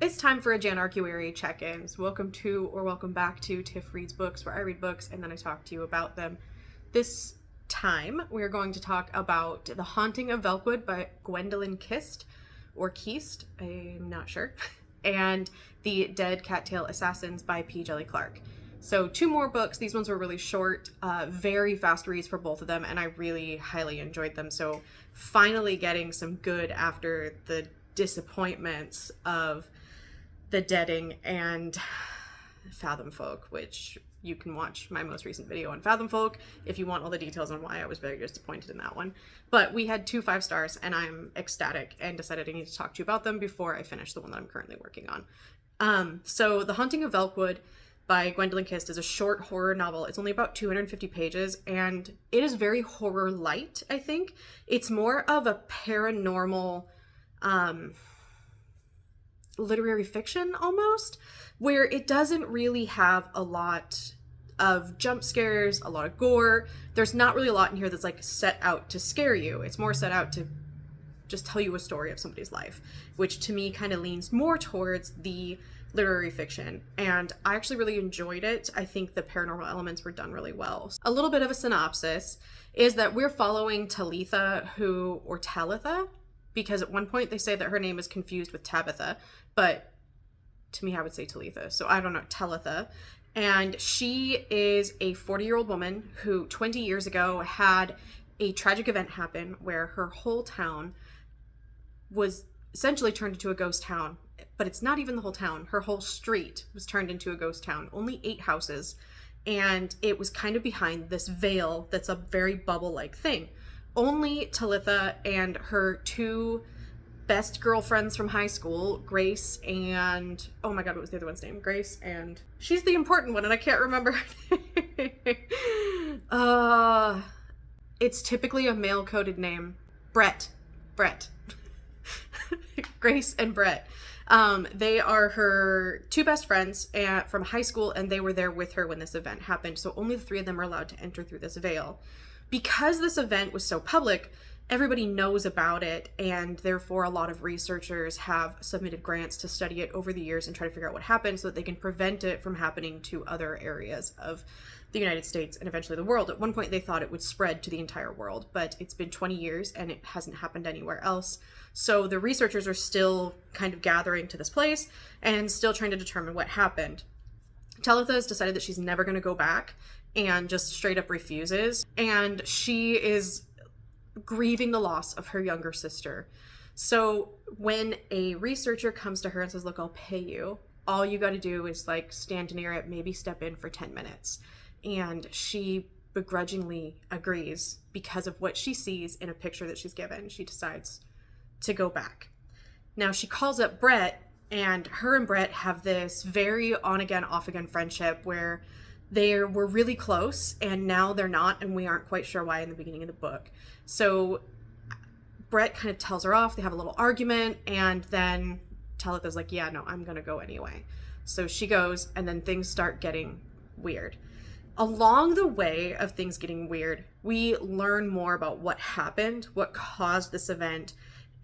It's time for a JanARCuary check-ins. Welcome to or welcome back to Tiff Reads Books, where I read books and then I talk to you about them. This time, we're going to talk about The Haunting of Velkwood by Gwendolyn Kiste, or Kiste, I'm not sure, and The Dead Cat Tail Assassisn by Djèlí Clark. So 2 more books. These ones were really short, very fast reads for both of them, and I really highly enjoyed them. So finally getting some good after the disappointments of The Deading and Fathom Folk, which you can watch my most recent video on Fathom Folk if you want all the details on why I was very disappointed in that one. But we had 2 5 stars, and I'm ecstatic and decided I need to talk to you about them before I finish the one that I'm currently working on. So The Haunting of Velkwood by Gwendolyn Kiste is a short horror novel. It's only about 250 pages, and it is very horror light, I think. It's more of a paranormal literary fiction almost, where it doesn't really have a lot of jump scares, a lot of gore. There's not really a lot in here that's like set out to scare you. It's more set out to just tell you a story of somebody's life, which to me kind of leans more towards the literary fiction, and I actually really enjoyed it. I think the paranormal elements were done really well. A little bit of a synopsis is that we're following Talitha, or Talitha, because at one point they say that her name is confused with Tabitha, but to me I would say Talitha, so I don't know, Talitha. And she is a 40-year-old woman who 20 years ago had a tragic event happen where her whole town was essentially turned into a ghost town. But it's not even the whole town. Her whole street was turned into a ghost town. Only 8 houses. And it was kind of behind this veil that's a very bubble-like thing. Only Talitha and her 2 best girlfriends from high school, Grace and... oh my god, what was the other one's name? Grace and... she's the important one and I can't remember her name. It's typically a male-coded name. Brett. Grace and Brett. They are her 2 best friends from high school, and they were there with her when this event happened. So only the 3 of them are allowed to enter through this veil. Because this event was so public, everybody knows about it, and therefore a lot of researchers have submitted grants to study it over the years and try to figure out what happened so that they can prevent it from happening to other areas of the United States and eventually the world. At one point they thought it would spread to the entire world, but it's been 20 years and it hasn't happened anywhere else. So the researchers are still kind of gathering to this place and still trying to determine what happened. Talitha has decided that she's never going to go back and just straight up refuses. And she is grieving the loss of her younger sister. So when a researcher comes to her and says, look, I'll pay you, all you got to do is like stand near it, maybe step in for 10 minutes. And she begrudgingly agrees because of what she sees in a picture that she's given. She decides to go back. Now she calls up Brett, and her and Brett have this very on-again, off-again friendship where they were really close and now they're not, and we aren't quite sure why in the beginning of the book. So Brett kind of tells her off, they have a little argument, and then Talitha's like, yeah, no, I'm gonna go anyway. So she goes, and then things start getting weird. Along the way of things getting weird, we learn more about what happened, what caused this event,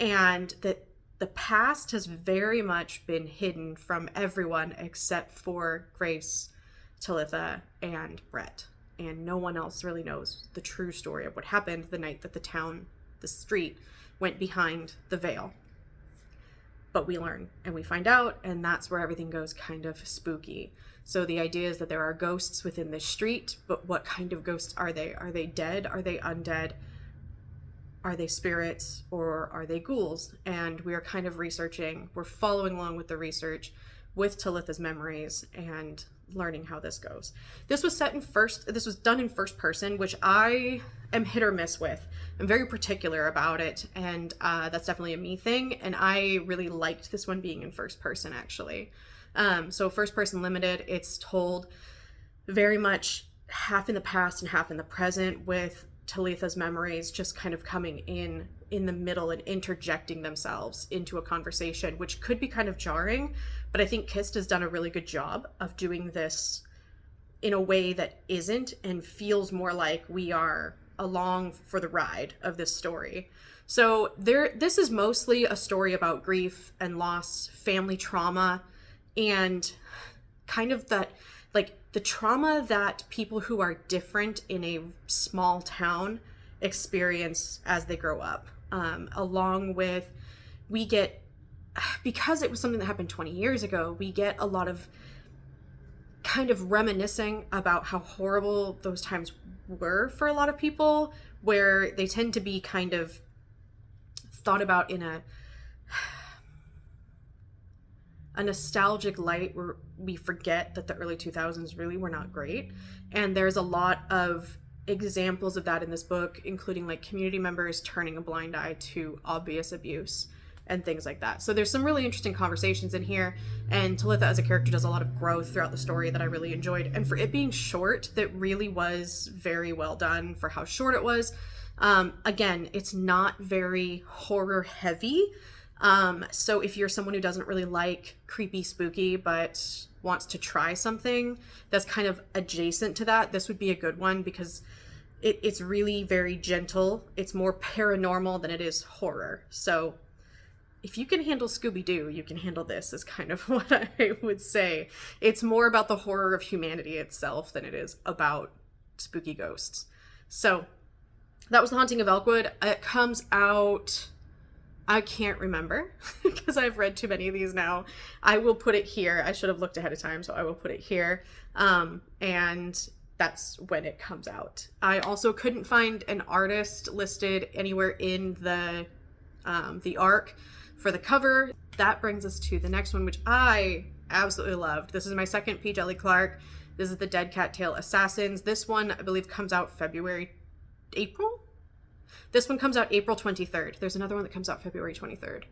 and that the past has very much been hidden from everyone except for Grace, Talitha, and Brett. And no one else really knows the true story of what happened the night that the street, went behind the veil. But we learn and we find out, and that's where everything goes kind of spooky. So the idea is that there are ghosts within this street, but what kind of ghosts are they? Are they dead? Are they undead? Are they spirits, or are they ghouls? And we are kind of researching, we're following along with the research with Talitha's memories and learning how this goes. This was done in first person, which I am hit or miss with. I'm very particular about it, and that's definitely a me thing, and I really liked this one being in first person, actually. So first person limited, it's told very much half in the past and half in the present, with Talitha's memories just kind of coming in the middle and interjecting themselves into a conversation, which could be kind of jarring, but I think Kiste has done a really good job of doing this in a way that isn't and feels more like we are along for the ride of this story. So this is mostly a story about grief and loss, family trauma, and kind of that, like, the trauma that people who are different in a small town experience as they grow up. Along with, we get, because it was something that happened 20 years ago, we get a lot of kind of reminiscing about how horrible those times were for a lot of people, where they tend to be kind of thought about in a nostalgic light, where we forget that the early 2000s really were not great. And there's a lot of examples of that in this book, including like community members turning a blind eye to obvious abuse and things like that. So there's some really interesting conversations in here, and Talitha as a character does a lot of growth throughout the story that I really enjoyed. And for it being short, that really was very well done for how short it was. Again, it's not very horror heavy. So if you're someone who doesn't really like creepy, spooky, but wants to try something that's kind of adjacent to that, this would be a good one, because it's really very gentle. It's more paranormal than it is horror. So if you can handle Scooby-Doo, you can handle this, is kind of what I would say. It's more about the horror of humanity itself than it is about spooky ghosts. So that was The Haunting of Velkwood. It comes out, I can't remember because I've read too many of these now. I will put it here. I should have looked ahead of time, so I will put it here. And that's when it comes out. I also couldn't find an artist listed anywhere in the ARC for the cover. That brings us to the next one, which I absolutely loved. This is my second Djèlí Clark. This is the Dead Cat Tail Assassins. This one, I believe, comes out April? This one comes out April 23rd. There's another one that comes out February 23rd.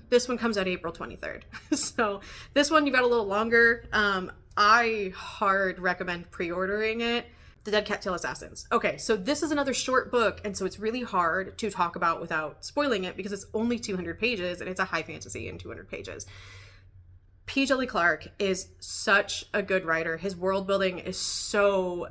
This one comes out April 23rd. So this one, you got a little longer. I hard recommend pre-ordering it. The Dead Cat Tail Assassins. Okay, so this is another short book, and so it's really hard to talk about without spoiling it, because it's only 200 pages, and it's a high fantasy in 200 pages. Djèlí Clark is such a good writer. His world building is so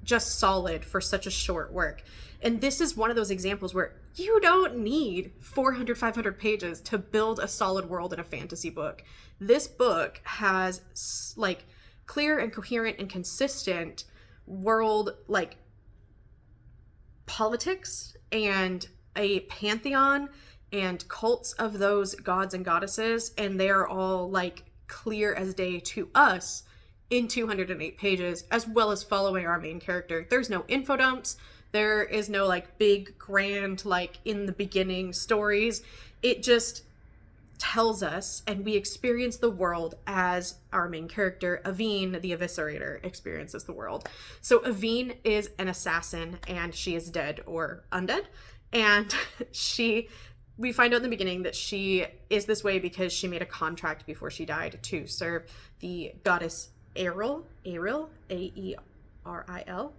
just solid for such a short work. And this is one of those examples where you don't need 400, 500 pages to build a solid world in a fantasy book. This book has like clear and coherent and consistent world, like politics and a pantheon and cults of those gods and goddesses, and they are all like clear as day to us in 208 pages, as well as following our main character. There's no info dumps. There is no like big grand like in the beginning stories. It just tells us, and we experience the world as our main character, Aveen, the Eviscerator, experiences the world. So Aveen is an assassin, and she is dead or undead. And we find out in the beginning that she is this way because she made a contract before she died to serve the goddess Aeril, A-E-R-I-L,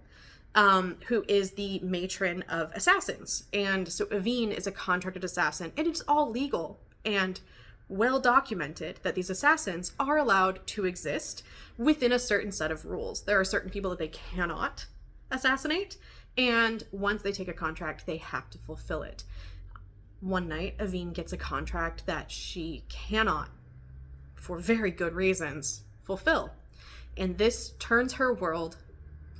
who is the matron of assassins. And so Aveen is a contracted assassin, and it's all legal and well documented that these assassins are allowed to exist within a certain set of rules. There are certain people that they cannot assassinate, and once they take a contract, they have to fulfill it. One night, Aveen gets a contract that she cannot, for very good reasons, fulfill. And this turns her world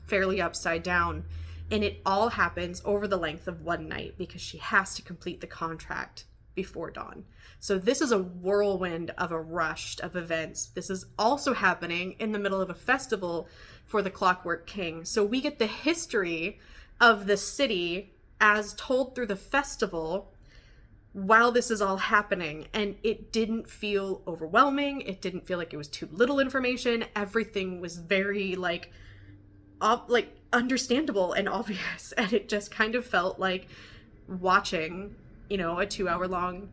fairly upside down, and it all happens over the length of one night because she has to complete the contract before dawn. So this is a whirlwind of a rush of events. This is also happening in the middle of a festival for the Clockwork King. So we get the history of the city as told through the festival while this is all happening, and it didn't feel overwhelming. It didn't feel like it was too little information. Everything was very like understandable and obvious, and it just kind of felt like watching, a 2-hour long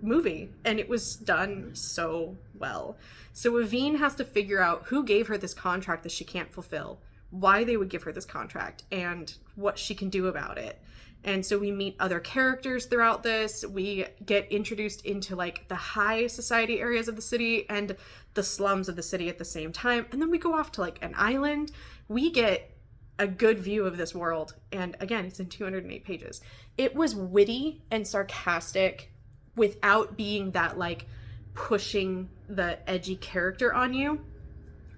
movie, and it was done so well. So Aveen has to figure out who gave her this contract that she can't fulfill, why they would give her this contract, and what she can do about it. And so we meet other characters throughout this. We get introduced into like the high society areas of the city and the slums of the city at the same time. And then we go off to like an island. We get a good view of this world. And again, it's in 208 pages. It was witty and sarcastic without being that like pushing the edgy character on you.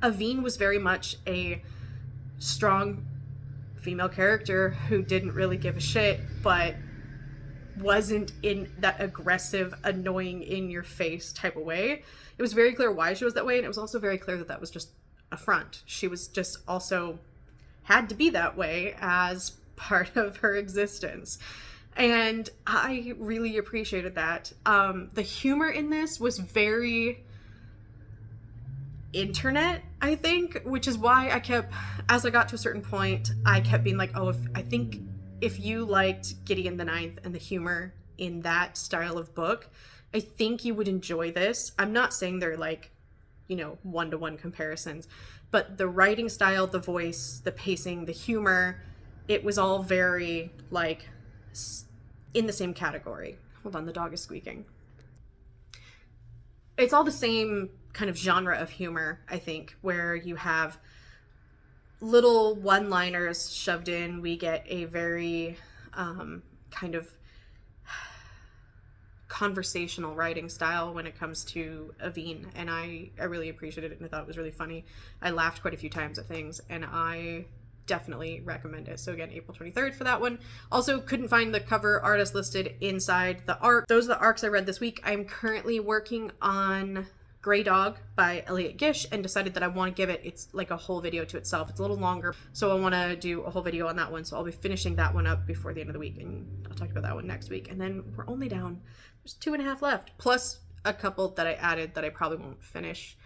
Aveen was very much a strong female character who didn't really give a shit, but wasn't in that aggressive, annoying, in your face type of way. It was very clear why she was that way, and it was also very clear that that was just a front. She was just also had to be that way as part of her existence. And I really appreciated that. The humor in this was very internet, I think, which is why I kept, as I got to a certain point, I kept being like, oh, I think if you liked Gideon the Ninth and the humor in that style of book, I think you would enjoy this. I'm not saying they're like, you know, one-to-one comparisons, but the writing style, the voice, the pacing, the humor, it was all very like in the same category. Hold on, the dog is squeaking. It's all the same kind of genre of humor, I think, where you have little one-liners shoved in. We get a very kind of conversational writing style when it comes to Aveen, and I really appreciated it, and I thought it was really funny. I laughed quite a few times at things, and I definitely recommend it. So again, April 23rd for that one. Also, couldn't find the cover artist listed inside the arc. Those are the arcs I read this week. I'm currently working on Grey Dog by Elliot Gish and decided that I want to give it, it's like a whole video to itself. It's a little longer, so I want to do a whole video on that one. So I'll be finishing that one up before the end of the week, and I'll talk about that one next week. And then we're only down, there's 2.5 left, plus a couple that I added that I probably won't finish.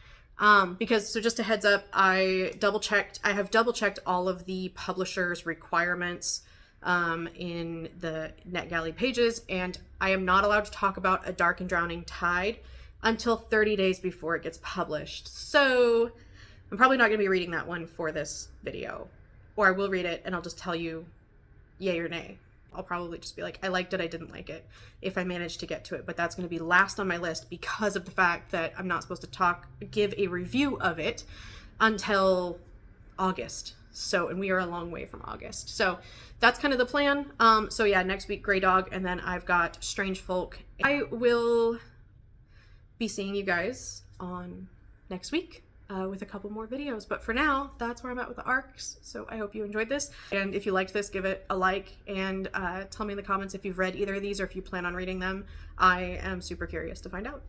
Because, so just a heads up, I have double checked all of the publisher's requirements in the NetGalley pages, and I am not allowed to talk about A Dark and Drowning Tide until 30 days before it gets published. So I'm probably not going to be reading that one for this video, or I will read it and I'll just tell you yay or nay. I'll probably just be like, I liked it, I didn't like it, if I manage to get to it. But that's going to be last on my list because of the fact that I'm not supposed to give a review of it until August. So, and we are a long way from August. So that's kind of the plan. So yeah, next week, Grey Dog, and then I've got Strange Folk. I will be seeing you guys on next week with a couple more videos, but for now, that's where I'm at with the arcs. So I hope you enjoyed this, and if you liked this, give it a like, and tell me in the comments if you've read either of these or if you plan on reading them. I am super curious to find out.